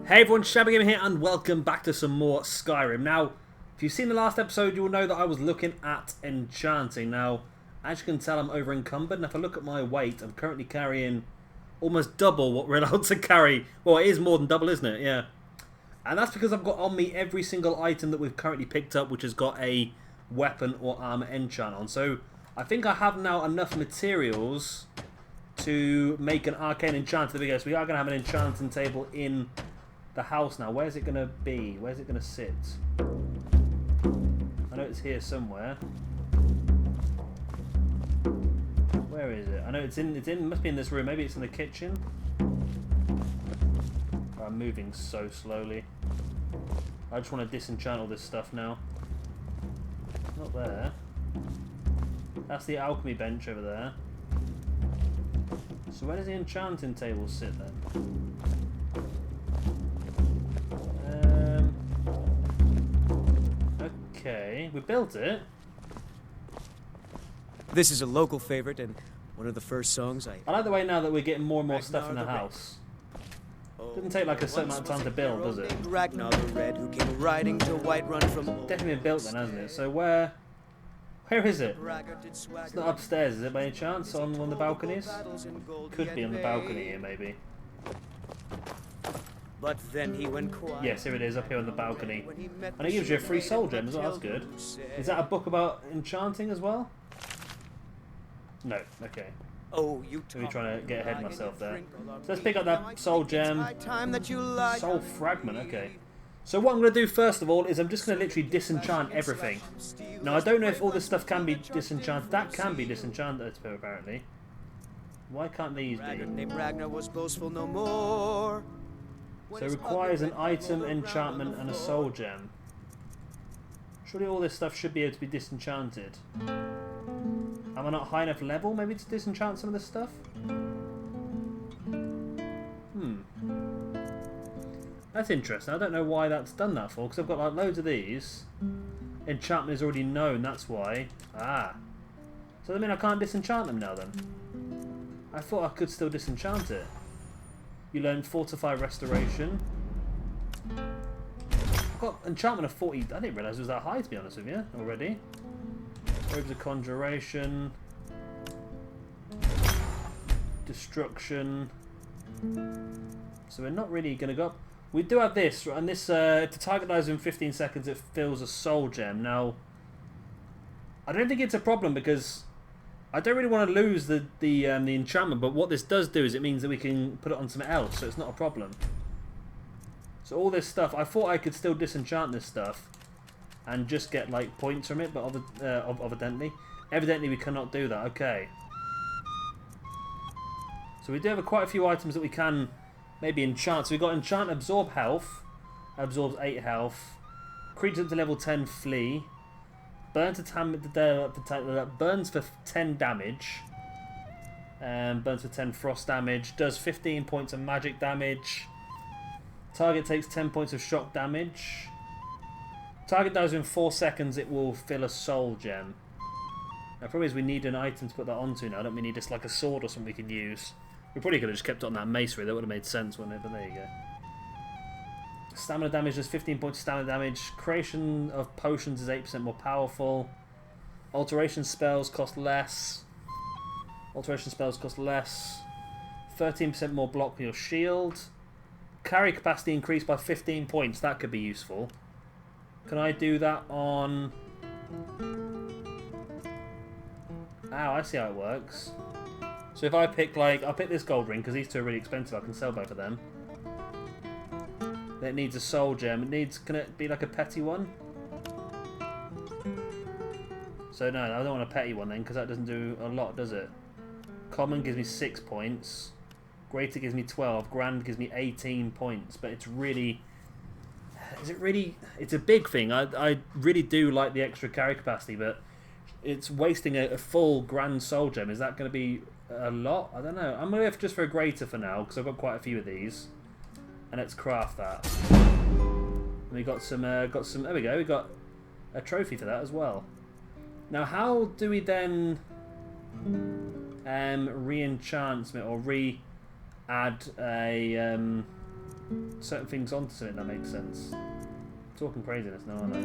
Hey everyone, Shabby Gamer here and welcome back to some more Skyrim. Now, if you've seen the last episode, you will know that I was looking at Enchanting. Now, as you can tell, I'm over encumbered, and if I look at my weight, I'm currently carrying almost double what we're allowed to carry. Well, it is more than double, isn't it? Yeah. And that's because I've got on me every single item that we've currently picked up, which has got a weapon or armor enchant on. So, I think I have now enough materials to make an arcane enchant. There we go. So we are going to have an enchanting table in the house now. Where's it going to be? Where's it going to sit? I know it's here somewhere. Where is it? I know it's in, must be in this room. Maybe it's in the kitchen. I'm moving so slowly. I just want to disenchant all this stuff now. It's not there. That's the alchemy bench over there. So where does the enchanting table sit then? Okay, we built it. This is a local favorite and one of the first songs I like the way now that we're getting more and more stuff in the house. Doesn't take like a certain amount of time to build, does it? Ragnar the Red, who came riding to Whiterun from definitely been built then, hasn't it? So where is it? It's not upstairs, is it by any chance? On one of the balconies? Could be on the balcony here, maybe. But then he went quiet. Yes, here it is, up here on the balcony. And it gives you a free soul gem as well, that's good. Is that a book about enchanting as well? No, okay. Oh, you I'm trying to get ahead of myself there. So let's pick up that soul gem. Soul fragment, okay. So what I'm going to do first of all is I'm just going to literally disenchant everything. Now I don't know if all this stuff can be disenchanted. That can be disenchanted apparently. Why can't these be? Ragnar was boastful no more. So it requires an item, enchantment, and a soul gem. Surely all this stuff should be able to be disenchanted. Am I not high enough level maybe to disenchant some of this stuff? That's interesting. I don't know why that's done that for, because I've got like loads of these. Enchantment is already known, that's why. Ah. So that means I can't disenchant them now then? I thought I could still disenchant it. You learn Fortify Restoration. I've got enchantment of 40. I didn't realise it was that high, to be honest with you, already. Robes of Conjuration. Destruction. So we're not really going to go up. We do have this, and this, to target dies in 15 seconds, it fills a soul gem. Now, I don't think it's a problem because I don't really want to lose the enchantment, but what this does do is it means that we can put it on something else, so it's not a problem. So all this stuff, I thought I could still disenchant this stuff and just get like points from it, but evidently we cannot do that. Okay. So we do have quite a few items that we can maybe enchant. So we've got enchant absorb health, absorbs 8 health, creatures up to level 10 flee. Burns for 10 damage. Burns for 10 frost damage. Does 15 points of magic damage. Target takes 10 points of shock damage. Target dies in 4 seconds. It will fill a soul gem. Now, problem is we need an item to put that onto now. Don't we need just like a sword or something we can use? We probably could have just kept it on that macery. That would have made sense, wouldn't it? But there you go. Stamina damage does 15 points of stamina damage. Creation of potions is 8% more powerful. Alteration spells cost less. 13% more block for your shield. Carry capacity increased by 15 points. That could be useful. Can I do that on... Ow, I see how it works. So if I pick like... I'll pick this gold ring because these two are really expensive. I can sell both of them. It needs a soul gem. It needs... Can it be like a petty one? So no, I don't want a petty one then, because that doesn't do a lot, does it? Common gives me 6 points. Greater gives me 12. Grand gives me 18 points. But it's really... Is it really... It's a big thing. I really do like the extra carry capacity, but it's wasting a full grand soul gem. Is that going to be a lot? I don't know. I'm going to go just for a greater for now, because I've got quite a few of these. And let's craft that. And we got some. There we go. We got a trophy for that as well. Now, how do we then re-enchantment or re-add a certain things onto something that makes sense. Talking craziness now, aren't I?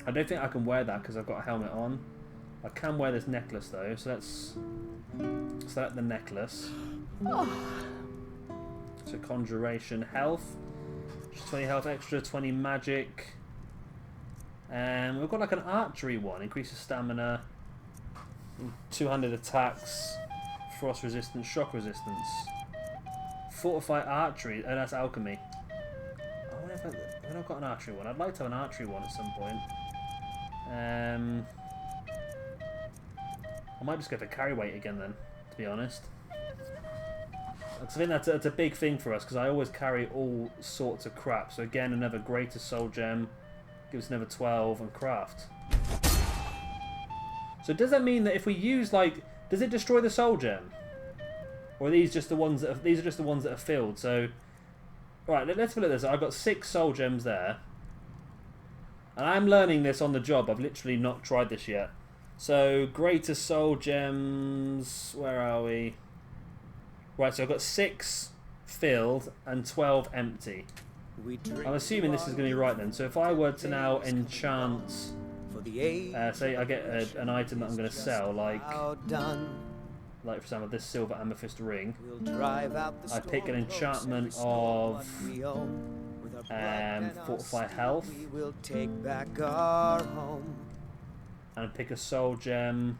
I don't think I can wear that because I've got a helmet on. I can wear this necklace though, so let's select the necklace. So conjuration, health, just 20 health extra, 20 magic. We've got like an archery one, increases stamina, 200 attacks, frost resistance, shock resistance. Fortify archery, oh that's alchemy. I wonder if I've got an archery one. I'd like to have an archery one at some point. I might just go for carry weight again then, to be honest. Because I think that's a big thing for us, because I always carry all sorts of crap. So again, another greater soul gem, gives us another 12, and craft. So does that mean that if we use, like, does it destroy the soul gem? Or are these just the ones that these are just the ones that are filled? So, right, let's look at this. I've got 6 soul gems there. And I'm learning this on the job. I've literally not tried this yet. So, greater soul gems, where are we? Right, so I've got 6 filled and 12 empty. I'm assuming this is going to be right then. So if I were to now enchant, say I get an item that I'm going to sell, like for example this silver amethyst ring, I pick an enchantment of fortify health, and pick a soul gem.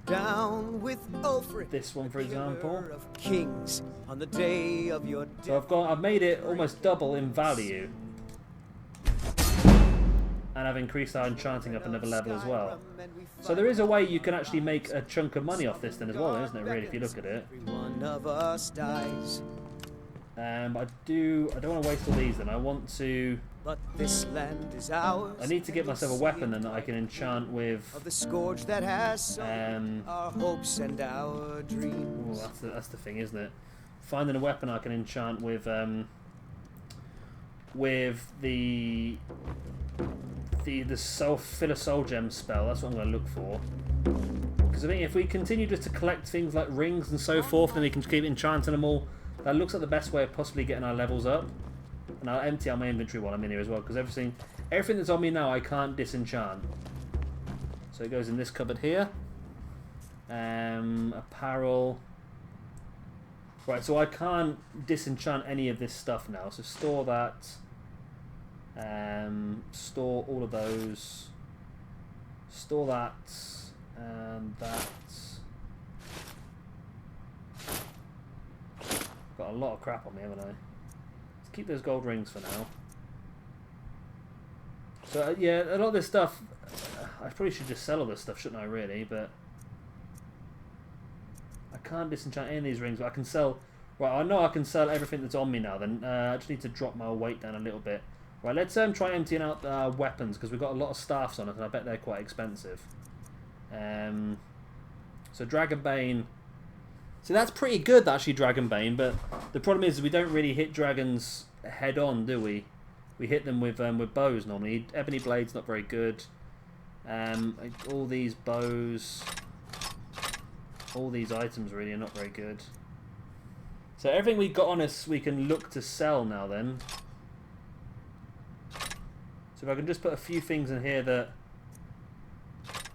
Down with Ulfric, this one for example. Of kings on the day of your death. So I've made it almost double in value. And I've increased our enchanting up another level as well. So there is a way you can actually make a chunk of money off this then as well, isn't it, really, if you look at it. I don't want to waste all these then. I want to... But this land is ours. I need to get myself a weapon then that I can enchant with. Of the scourge that has our hopes and our dreams. Ooh, that's the thing, isn't it? Finding a weapon I can enchant with the fill a soul gem spell. That's what I'm going to look for. Because I think if we continue just to collect things like rings and so forth, then we can keep enchanting them all. That looks like the best way of possibly getting our levels up. And I'll empty out my inventory while I'm in here as well, because everything that's on me now I can't disenchant. So it goes in this cupboard here. Apparel. Right, so I can't disenchant any of this stuff now. So store that. Store all of those. Store that. And that. Got a lot of crap on me, haven't I? Keep those gold rings for now. So yeah, a lot of this stuff, I probably should just sell all this stuff, shouldn't I, really? But I can't disenchant any of these rings, but I can sell... Right, I know I can sell everything that's on me now, then I just need to drop my weight down a little bit. Right, let's try emptying out weapons, because we've got a lot of staffs on us, and I bet they're quite expensive. So Dragonbane... So that's pretty good, actually, Dragonbane, but the problem is we don't really hit dragons head on, do we? We hit them with bows normally. Ebony Blade's not very good. All these bows, all these items really are not very good. So everything we got on us we can look to sell now then. So if I can just put a few things in here that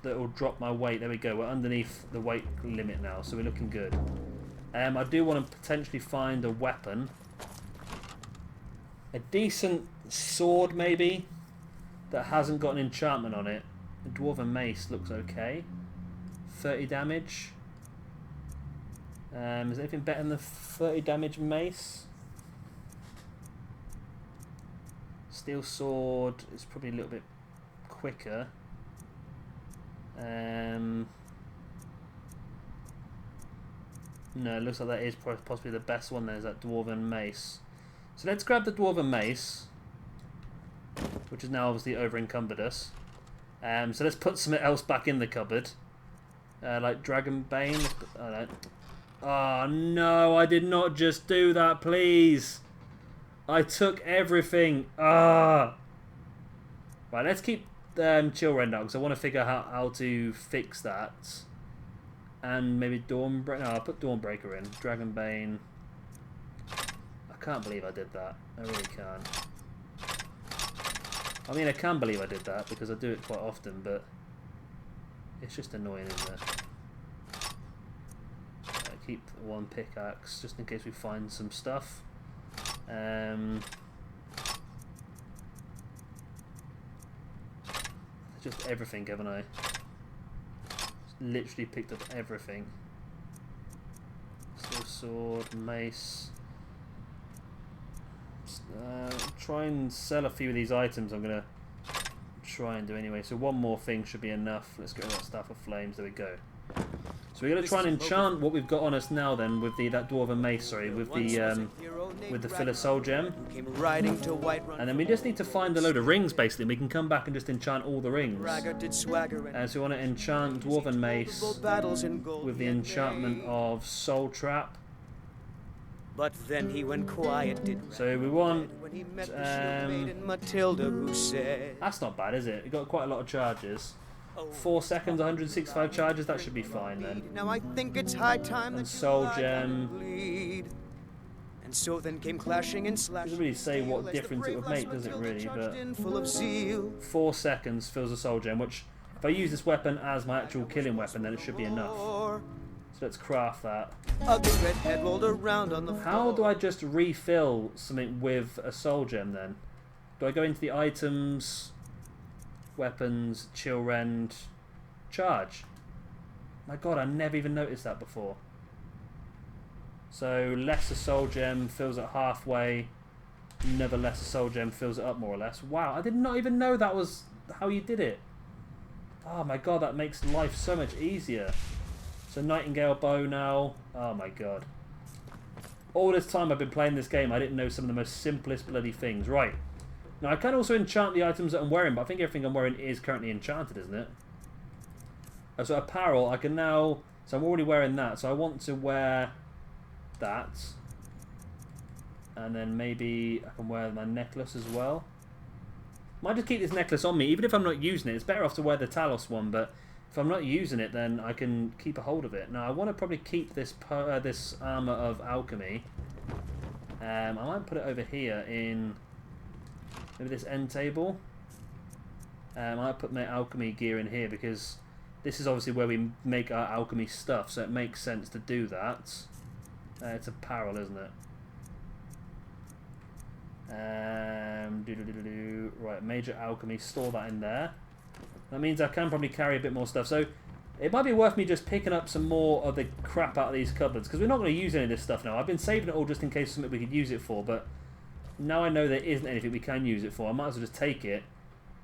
will drop my weight. There we go. We're underneath the weight limit now, so we're looking good. I do want to potentially find a weapon. A decent sword, maybe, that hasn't got an enchantment on it. A Dwarven Mace looks okay. 30 damage. Is there anything better than the 30 damage mace? Steel Sword is probably a little bit quicker. No, it looks like that is possibly the best one. There's that Dwarven Mace. So let's grab the Dwarven Mace, which is now obviously over encumbered us. So let's put something else back in the cupboard, like Dragonbane. Oh no, I did not just do that, please. I took everything. Right, let's keep Chill Render because I want to figure out how to fix that. And maybe Dawnbreaker. No, I'll put Dawnbreaker in. Dragonbane. I can't believe I did that. I really can't. I mean, I can believe I did that because I do it quite often, but it's just annoying, isn't it? Keep one pickaxe just in case we find some stuff. Just everything, haven't I? Just literally picked up everything. Steel sword, mace. Try and sell a few of these items. I'm gonna try and do anyway. So one more thing should be enough. Let's get rid of that staff of flames. There we go. So we're gonna try and enchant what we've got on us now. Then with that dwarven mace, sorry, with the filler soul gem, and then we just need to find a load of rings basically. And we can come back and just enchant all the rings. So we want to enchant dwarven mace with the enchantment of soul trap. But then he went quiet, didn't So we want. Matilda, who said, That's not bad, is it? We got quite a lot of charges. 4 seconds, 165 charges. That should be fine then. Now I think it's high time and soul gem. And so then came clashing and slashing. Doesn't really say what difference it would make, does it really? But full of zeal. 4 seconds fills a soul gem, which if I use this weapon as my actual killing weapon, then it should be enough. So let's craft that. Ugly red head rolled around on the floor. How do I just refill something with a soul gem then? Do I go into the items, weapons, chill rend, charge? My god, I never even noticed that before. So lesser soul gem fills it halfway, another lesser soul gem fills it up more or less. Wow, I did not even know that was how you did it. Oh my god, that makes life so much easier. So Nightingale bow now. Oh my god. All this time I've been playing this game, I didn't know some of the most simplest bloody things. Right. Now I can also enchant the items that I'm wearing, but I think everything I'm wearing is currently enchanted, isn't it? So apparel, I can now... So I'm already wearing that, so I want to wear that. And then maybe I can wear my necklace as well. Might just keep this necklace on me, even if I'm not using it. It's better off to wear the Talos one, but if I'm not using it, then I can keep a hold of it. Now, I want to probably keep this this armor of alchemy. I might put it over here in maybe this end table. I might put my alchemy gear in here because this is obviously where we make our alchemy stuff, so it makes sense to do that. It's apparel, isn't it? Right, major alchemy, store that in there. That means I can probably carry a bit more stuff. So it might be worth me just picking up some more of the crap out of these cupboards, because we're not going to use any of this stuff now. I've been saving it all just in case something we could use it for, but now I know there isn't anything we can use it for. I might as well just take it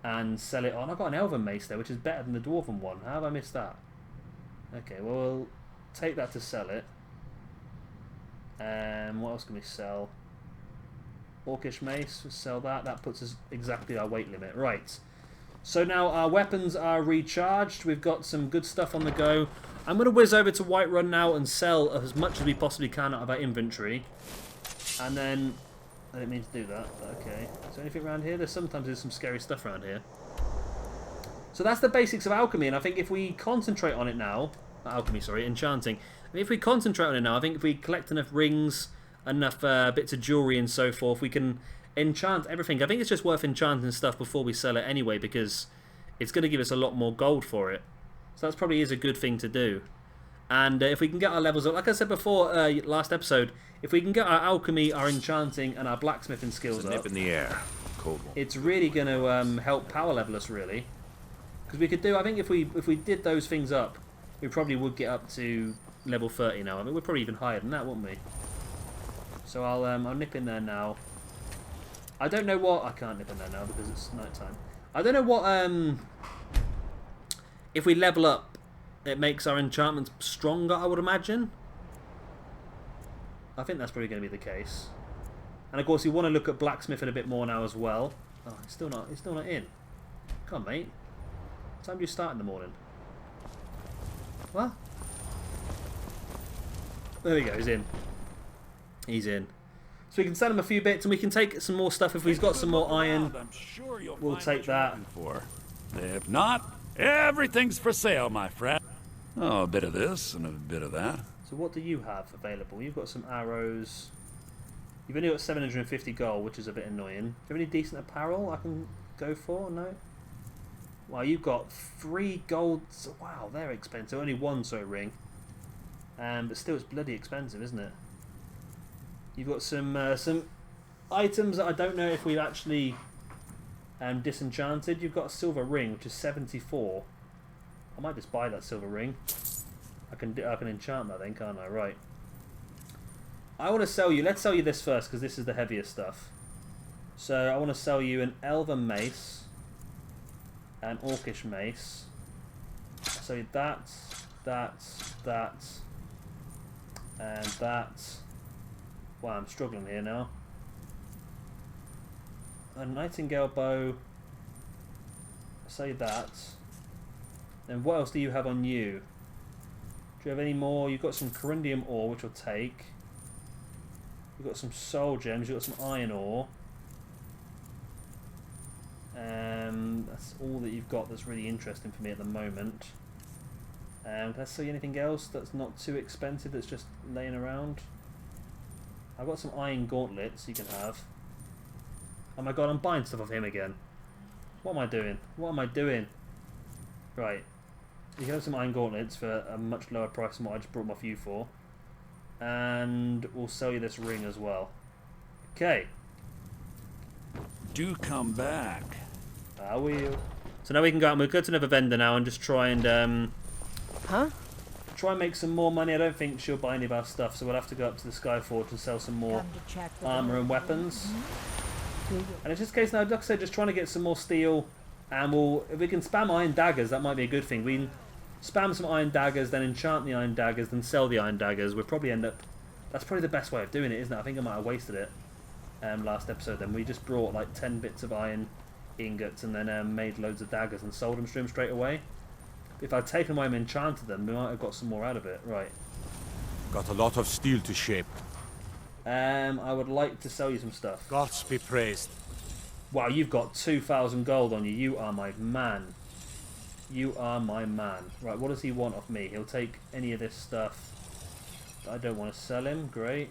and sell it on. I've got an elven mace there, which is better than the dwarven one. How have I missed that? Okay, well, we'll take that to sell it. What else can we sell? Orcish mace, we'll sell that. That puts us exactly our weight limit. Right. So now our weapons are recharged. We've got some good stuff on the go. I'm going to whiz over to Whiterun now and sell as much as we possibly can out of our inventory. And then... I didn't mean to do that, but okay. Is there anything around here? Sometimes there's some scary stuff around here. So that's the basics of alchemy, and I think if we concentrate on it now... alchemy, sorry, enchanting. I mean, if we concentrate on it now, I think if we collect enough rings, enough bits of jewellery and so forth, we can enchant everything. I think it's just worth enchanting stuff before we sell it anyway, because it's going to give us a lot more gold for it. So that probably is a good thing to do. And if we can get our levels up, like I said before, last episode, if we can get our alchemy, our enchanting, and our blacksmithing skills up, in the air. Cold one. It's really going to help power level us, really. Because we could do, I think if we did those things up, we probably would get up to level 30 now. I mean, we're probably even higher than that, wouldn't we? So I'll nip in there now. I don't know what... I can't nip in there now because it's night time. I don't know what... if we level up, it makes our enchantments stronger, I would imagine. I think that's probably going to be the case. And of course, you want to look at blacksmithing a bit more now as well. Oh, it's still not in. Come on, mate. What time do you start in the morning? What? There we go, he's in. He's in. So we can sell him a few bits and we can take some more stuff. If we've got some more iron, we'll take that. If not, everything's for sale, my friend. Oh, a bit of this and a bit of that. So what do you have available? You've got some arrows. You've only got 750 gold, which is a bit annoying. Do you have any decent apparel I can go for? No? Wow, you've got 3 gold. Wow, they're expensive. Only 1 ring. But still, it's bloody expensive, isn't it? You've got some items that I don't know if we've actually disenchanted. You've got a silver ring, which is 74. I might just buy that silver ring. I can enchant that then, can't I? Right. I want to sell you. Let's sell you this first because this is the heavier stuff. So I want to sell you an elven mace, an orcish mace. So that, and that. Wow, I'm struggling here now. A nightingale bow. Say that. Then what else do you have on you? Do you have any more? You've got some corundium ore, which I'll take. You've got some soul gems. You've got some iron ore. That's all that you've got that's really interesting for me at the moment. Can I sell you anything else that's not too expensive that's just laying around? I've got some iron gauntlets you can have. Oh my god, I'm buying stuff off him again. What am I doing? What am I doing? Right. You can have some iron gauntlets for a much lower price than what I just brought them off you for. And we'll sell you this ring as well. Okay. Do come back. I will. So now we can go out and we'll go to another vendor now and just try and try and make some more money. I don't think she'll buy any of our stuff, so we'll have to go up to the Skyforge and sell some more armor and weapons. And it's just a case now, like I said, just trying to get some more steel. And if we can spam iron daggers, that might be a good thing. We can spam some iron daggers, then enchant the iron daggers, then sell the iron daggers. We'll probably end up... That's probably the best way of doing it, isn't it? I think I might have wasted it last episode then. We just brought like 10 bits of iron ingots and then made loads of daggers and sold them to him straight away. If I'd taken away and enchanted them, we might have got some more out of it. Right. Got a lot of steel to shape. I would like to sell you some stuff. Gods be praised. Wow, you've got 2,000 gold on you. You are my man. You are my man. Right, what does he want off me? He'll take any of this stuff. I don't want to sell him. Great.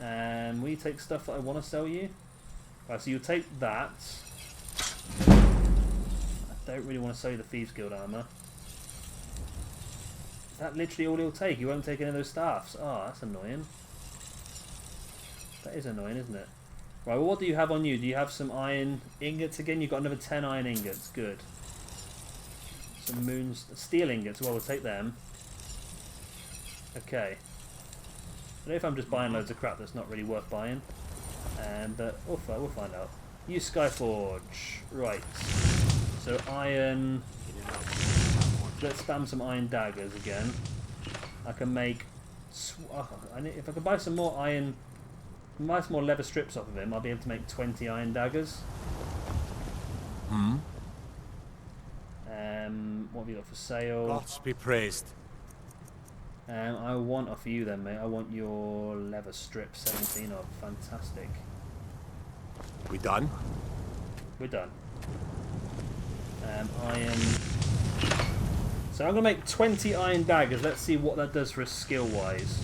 And will you take stuff that I want to sell you? Right, so you'll take that. I don't really want to sell you the Thieves Guild armor. Is that literally all he'll take? He won't take any of those staffs. Oh, that's annoying. That is annoying, isn't it? Right, well, what do you have on you? Do you have some iron ingots again? You've got another 10 iron ingots. Good. Some steel ingots. Well, we'll take them. Okay. I don't know if I'm just buying loads of crap that's not really worth buying. But we'll find out. Use Skyforge. Right. So iron... Let's spam some iron daggers again. I can make... if I can buy some more iron... Buy some more leather strips off of him, I'll be able to make 20 iron daggers. What have you got for sale? Gods be praised. I want off you then, mate. I want your leather strip, 17 of. Fantastic. We done? We're done. Iron. So I'm going to make 20 iron daggers. Let's see what that does for us skill-wise.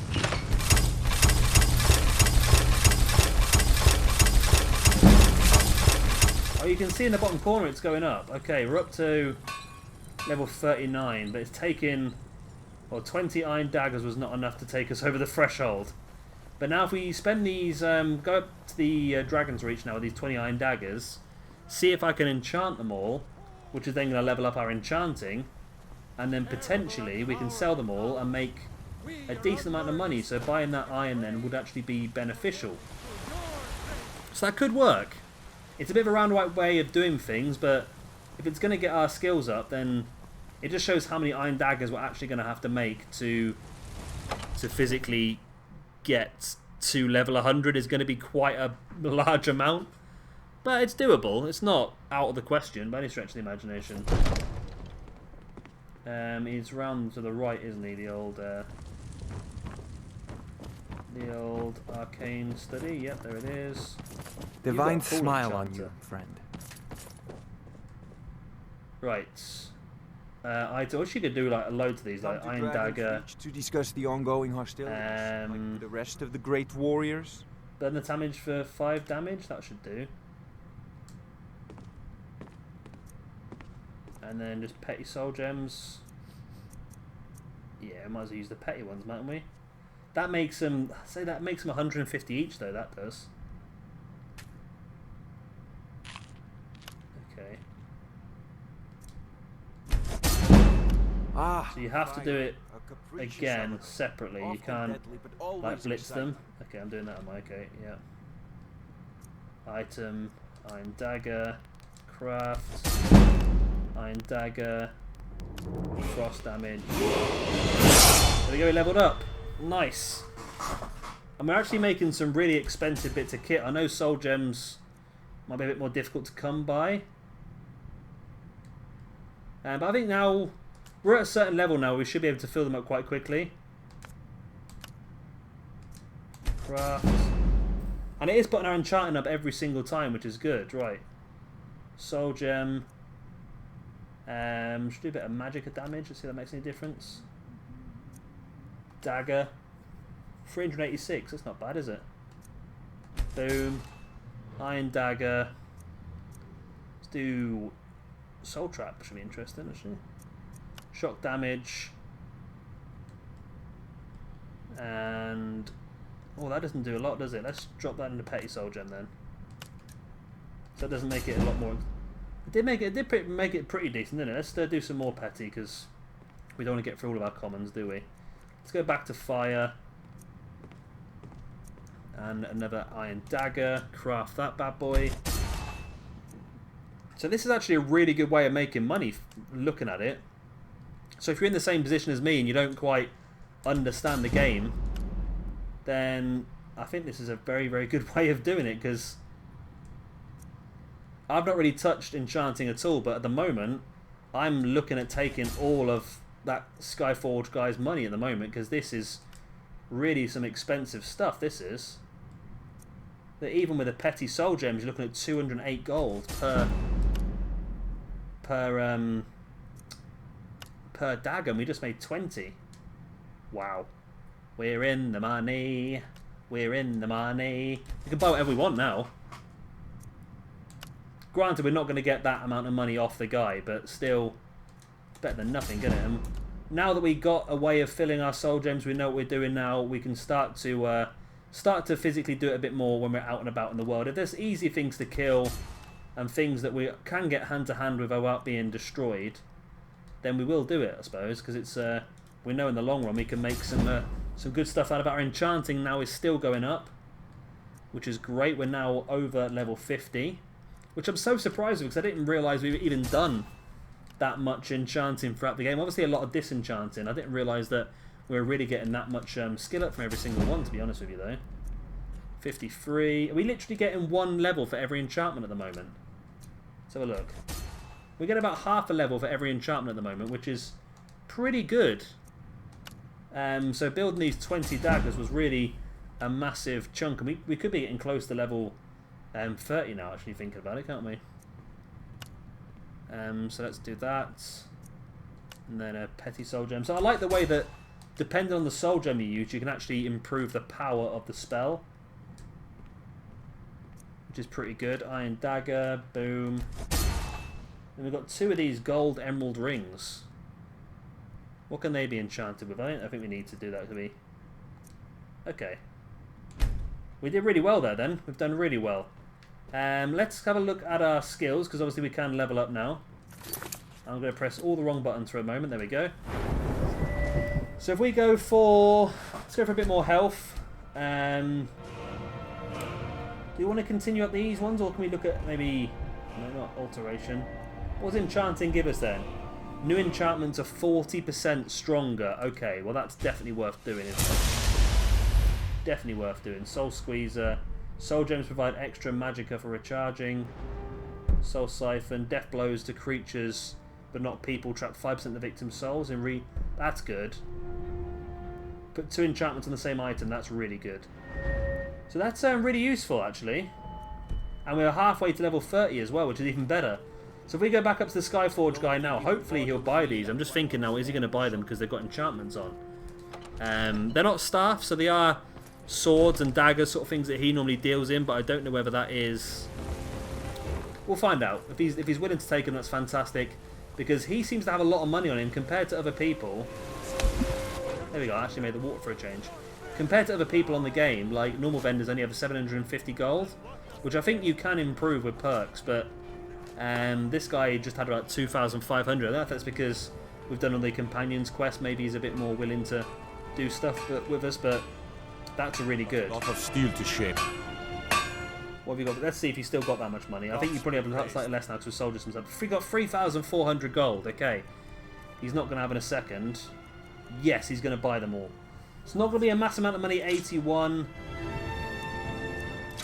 Oh, you can see in the bottom corner it's going up. Okay, we're up to level 39, but it's taken... Well, 20 iron daggers was not enough to take us over the threshold. But now if we spend these... go up to the Dragon's Reach now with these 20 iron daggers, see if I can enchant them all, which is then going to level up our enchanting, and then potentially we can sell them all and make a decent amount of money. So buying that iron then would actually be beneficial. So that could work. It's a bit of a roundabout way of doing things, but if it's going to get our skills up, then it just shows how many iron daggers we're actually going to have to make to physically get to level 100 is going to be quite a large amount. But it's doable. It's not out of the question by any stretch of the imagination. He's round to the right, isn't he? The old arcane study. Yep, there it is. Divine smile on you, friend. Right. I wish you could do like a load of these, like Come to Iron Dragon's Dagger. Reach to discuss the ongoing hostilities, like the rest of the great warriors. Burn the damage for 5 damage, that should do. And then just petty soul gems. Yeah, might as well use the petty ones, mightn't we? That makes them, say that makes them 150 each though, that does. Okay. Ah, So you have to do it a capricious again element. separately. You Often can't deadly, but always like blitz them. exciting. Okay, I'm doing that on my okay, yeah. Item, Iron Dagger, craft, Iron Dagger, frost damage. There we go, we leveled up. Nice. And we're actually making some really expensive bits of kit. I know soul gems might be a bit more difficult to come by. But I think now we're at a certain level now, we should be able to fill them up quite quickly. Craft. And it is putting our enchanting up every single time, which is good, right. Soul gem. Should do a bit of magic damage, let's see if that makes any difference. Dagger. 386, that's not bad, is it? Boom. Iron Dagger. Let's do Soul Trap, should be interesting actually. Shock damage. And oh, that doesn't do a lot, does it? Let's drop that into Petty Soul Gem then. So it doesn't make it a lot more. It did make it pretty decent, didn't it? Let's do some more petty because we don't want to get through all of our commons, do we? Let's go back to fire. And another Iron Dagger. Craft that bad boy. So this is actually a really good way of making money, looking at it. So if you're in the same position as me and you don't quite understand the game, then I think this is a very, very good way of doing it, because I've not really touched enchanting at all, but at the moment I'm looking at taking all of that Skyforge guy's money at the moment, because this is really some expensive stuff. This is that even with a petty soul gems, you're looking at 208 gold per dagger, and we just made 20. Wow, we're in the money. We're in the money. We can buy whatever we want now. Granted, we're not going to get that amount of money off the guy, but still, it's better than nothing, isn't it? And now that we got a way of filling our soul gems, we know what we're doing now. We can start to physically do it a bit more when we're out and about in the world. If there's easy things to kill and things that we can get hand to hand with without being destroyed, then we will do it, I suppose, because it's we know in the long run we can make some good stuff out of it. Our enchanting now is still going up, which is great. We're now over level 50. Which I'm so surprised with, because I didn't realise we were even done that much enchanting throughout the game. Obviously a lot of disenchanting. I didn't realise that we were really getting that much skill up from every single one, to be honest with you though. 53. Are we literally getting 1 level for every enchantment at the moment? Let's have a look. We get about half a level for every enchantment at the moment, which is pretty good. So building these 20 daggers was really a massive chunk. And we could be getting close to level 30 now, actually, thinking about it, can't we? So let's do that. And then a petty soul gem. So I like the way that, depending on the soul gem you use, you can actually improve the power of the spell, which is pretty good. Iron Dagger, boom. And we've got 2 of these gold emerald rings. What can they be enchanted with? I think we need to do that, do we? Okay. We did really well there then. We've done really well. Let's have a look at our skills, because obviously we can level up now. I'm going to press all the wrong buttons for a moment. There we go. So if we go for... Let's go for a bit more health. Do you want to continue up these ones, or can we look at maybe... No, not alteration. What does enchanting give us then? New enchantments are 40% stronger. Okay, well that's definitely worth doing. Definitely worth doing. Soul Squeezer. Soul Gems provide extra magicka for recharging. Soul Siphon. Death blows to creatures but not people. Trap 5% of the victim's souls. That's good. Put 2 enchantments on the same item. That's really good. So that's really useful, actually. And we're halfway to level 30 as well, which is even better. So if we go back up to the Skyforge guy now, hopefully he'll buy these. I'm just thinking now, is he going to buy them because they've got enchantments on? They're not staff, so they are swords and daggers, sort of things that he normally deals in, but I don't know whether that is... We'll find out. If he's willing to take them, that's fantastic, because he seems to have a lot of money on him compared to other people. There we go, I actually made the water for a change. Compared to other people on the game, like normal vendors only have 750 gold, which I think you can improve with perks, but this guy just had about 2,500. I don't know if that's because we've done all the companions quest, maybe he's a bit more willing to do stuff with us, but that's really good. A lot of steel to shape. What have you got? Let's see if he's still got that much money. I think you probably have slightly less now because we've sold some stuff. We got 3,400 gold. Okay. He's not going to have in a second. Yes, he's going to buy them all. It's not going to be a mass amount of money. 81,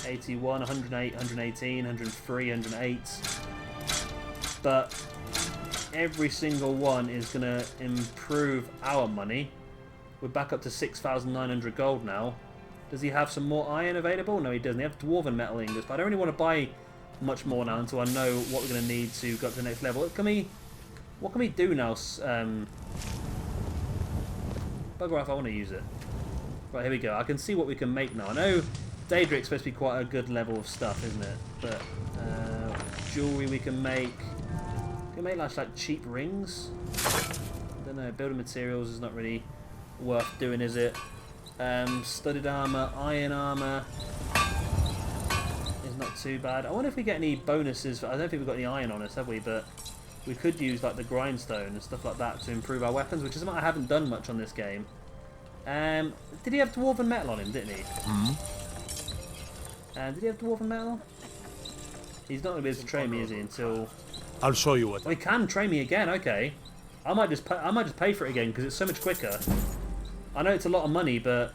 108, 118, 103, 108. But every single one is going to improve our money. We're back up to 6,900 gold now. Does he have some more iron available? No, he doesn't. He have dwarven metal ingots, but I don't really want to buy much more now until I know what we're going to need to go up to the next level. What can we do now? Bugger off, I want to use it. Right, here we go. I can see what we can make now. I know Daedric's supposed to be quite a good level of stuff, isn't it? But jewellery we can make. Can we make like cheap rings? I don't know. Building materials is not really worth doing, is it? Studded armor, iron armor is not too bad. I wonder if we get any bonuses. I don't think we've got any iron on us, have we? But we could use like the grindstone and stuff like that to improve our weapons, which is something I haven't done much on this game. Did he have dwarven metal on him? Didn't he? Did he have dwarven metal? He's not going to be able to train me, is he? Until I'll show you what. he can train me again. Okay, I might just pay for it again because it's so much quicker. I know it's a lot of money, but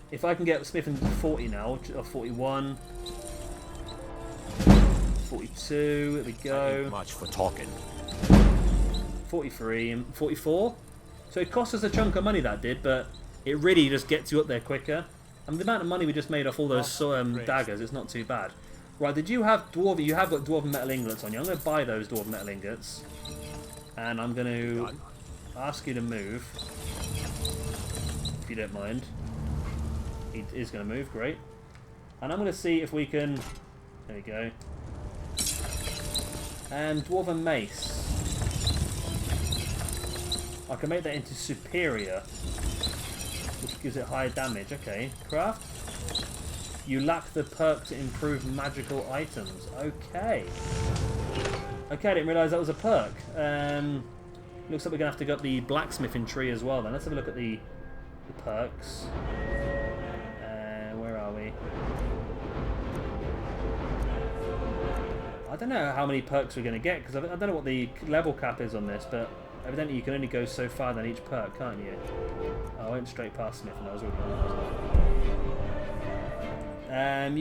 if I can get smithing to 40 now, or 41, 42, there we go. Ain't much for talking. 43 and 44. So it cost us a chunk of money, that did, but it really just gets you up there quicker. And the amount of money we just made off all those daggers, it's not too bad. Right, did you have dwarven? You have got dwarven metal ingots on you. I'm going to buy those dwarven metal ingots, and I'm going to ask you to move. If you don't mind. He is going to move, great. And I'm going to see if we can... There we go. And Dwarven Mace. I can make that into Superior, which gives it higher damage. Okay, craft. You lack the perk to improve magical items. Okay. Okay, I didn't realise that was a perk. Looks like we're going to have to go up the blacksmithing tree as well then. Let's have a look at the perks. Where are we? I don't know how many perks we're going to get because I don't know what the level cap is on this, but evidently you can only go so far than each perk, can't you? Oh, I went straight past Smith and I was already.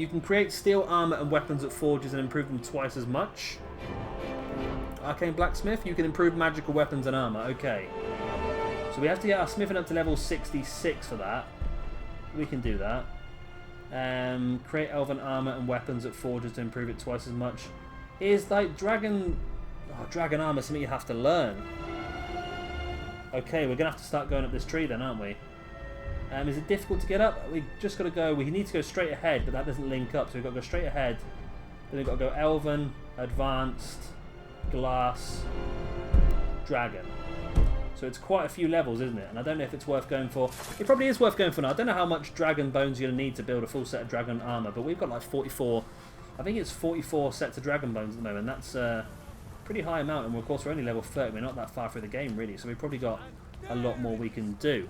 You can create steel armor and weapons at forges and improve them twice as much. Arcane Blacksmith, you can improve magical weapons and armor. Okay. So we have to get our smithing up to level 66 for that. We can do that. Create elven armor and weapons at forges to improve it twice as much. Is like dragon armor something you have to learn? Okay, we're gonna have to start going up this tree then, aren't we? Is it difficult to get up? We just got to go. We need to go straight ahead, but that doesn't link up. So we've got to go straight ahead. Then we've got to go elven, advanced, glass, dragon. So it's quite a few levels, isn't it? And I don't know if it's worth going for. It probably is worth going for now. I don't know how much dragon bones you're going to need to build a full set of dragon armor, but we've got like 44. I think it's 44 sets of dragon bones at the moment. That's a pretty high amount, and of course we're only level 30. We're not that far through the game, really, so we've probably got a lot more we can do.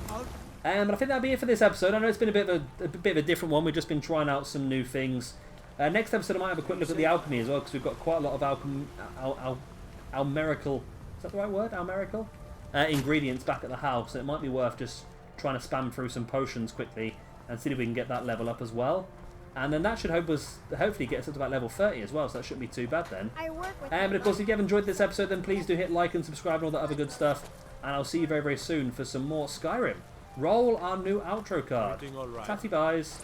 But I think that'll be it for this episode. I know it's been a bit of a different one. We've just been trying out some new things. Next episode I might have a quick look at the alchemy as well, because we've got quite a lot of almerical. Is that the right word? Almerical? Ingredients back at the house. So it might be worth just trying to spam through some potions quickly and see if we can get that level up as well. And then that should hopefully get us up to about level 30 as well, so that shouldn't be too bad then. But of course, if you have enjoyed this episode, then please do hit like and subscribe and all that other good stuff. And I'll see you very, very soon for some more Skyrim. Roll our new outro card. Chatty guys.